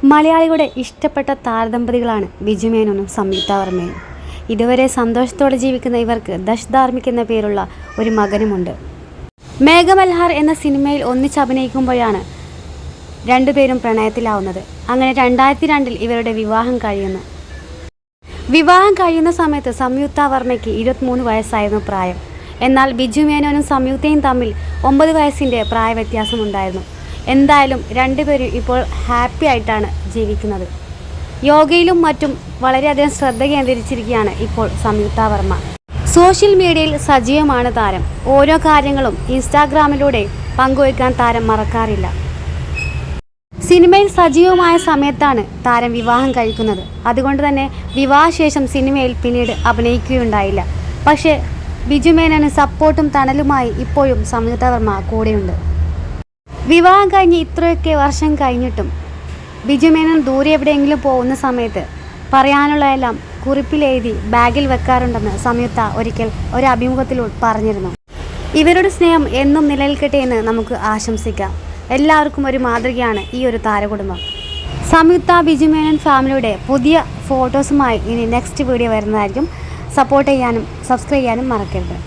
മലയാളികളുടെ ഇഷ്ടപ്പെട്ട താരദമ്പതികളാണ് ബിജു മേനോനും സംയുക്ത വർമ്മയും. ഇതുവരെ സന്തോഷത്തോടെ ജീവിക്കുന്ന ഇവർക്ക് ദശ് ധാർമ്മിക് എന്ന പേരുള്ള ഒരു മകനുമുണ്ട്. മേഘമൽഹാർ എന്ന സിനിമയിൽ ഒന്നിച്ചഭിനയിക്കുമ്പോഴാണ് രണ്ടുപേരും പ്രണയത്തിലാവുന്നത്. അങ്ങനെ 2002 ഇവരുടെ വിവാഹം കഴിയുന്നു. വിവാഹം കഴിയുന്ന സമയത്ത് സംയുക്ത വർമ്മയ്ക്ക് 23 വയസ്സായിരുന്നു പ്രായം. എന്നാൽ ബിജു മേനോനും സംയുക്തയും തമ്മിൽ 9 വയസ്സിൻ്റെ പ്രായ വ്യത്യാസമുണ്ടായിരുന്നു. എന്തായാലും രണ്ടുപേരും ഇപ്പോൾ ഹാപ്പി ആയിട്ടാണ് ജീവിക്കുന്നത്. യോഗയിലും മറ്റും വളരെയധികം ശ്രദ്ധ കേന്ദ്രീകരിച്ചിരിക്കുകയാണ് ഇപ്പോൾ സംയുക്ത വർമ്മ. സോഷ്യൽ മീഡിയയിൽ സജീവമാണ് താരം. ഓരോ കാര്യങ്ങളും ഇൻസ്റ്റാഗ്രാമിലൂടെ പങ്കുവയ്ക്കാൻ താരം മറക്കാറില്ല. സിനിമയിൽ സജീവമായ സമയത്താണ് താരം വിവാഹം കഴിക്കുന്നത്. അതുകൊണ്ട് തന്നെ വിവാഹശേഷം സിനിമയിൽ പിന്നീട് അഭിനയിക്കുകയുണ്ടായില്ല. പക്ഷേ ബിജു മേനോന് സപ്പോർട്ടും തണലുമായി ഇപ്പോഴും സംയുക്ത വർമ്മ കൂടെയുണ്ട്. വിവാഹം കഴിഞ്ഞ് ഇത്രയൊക്കെ വർഷം കഴിഞ്ഞിട്ടും ബിജു മേനോൻ ദൂരെ എവിടെയെങ്കിലും പോകുന്ന സമയത്ത് പറയാനുള്ളതെല്ലാം കുറിപ്പിലെഴുതി ബാഗിൽ വെക്കാറുണ്ടെന്ന് സംയുക്ത ഒരിക്കൽ ഒരു അഭിമുഖത്തിൽ പറഞ്ഞിരുന്നു. ഇവരുടെ സ്നേഹം എന്നും നിലനിൽക്കട്ടെ എന്ന് നമുക്ക് ആശംസിക്കാം. എല്ലാവർക്കും ഒരു മാതൃകയാണ് ഈ ഒരു താരകുടുംബം. സംയുക്ത ബിജു മേനോൻ ഫാമിലിയുടെ പുതിയ ഫോട്ടോസുമായി ഇനി നെക്സ്റ്റ് വീഡിയോ വരുന്നതായിരിക്കും. സപ്പോർട്ട് ചെയ്യാനും സബ്സ്ക്രൈബ് ചെയ്യാനും മറക്കരുത്.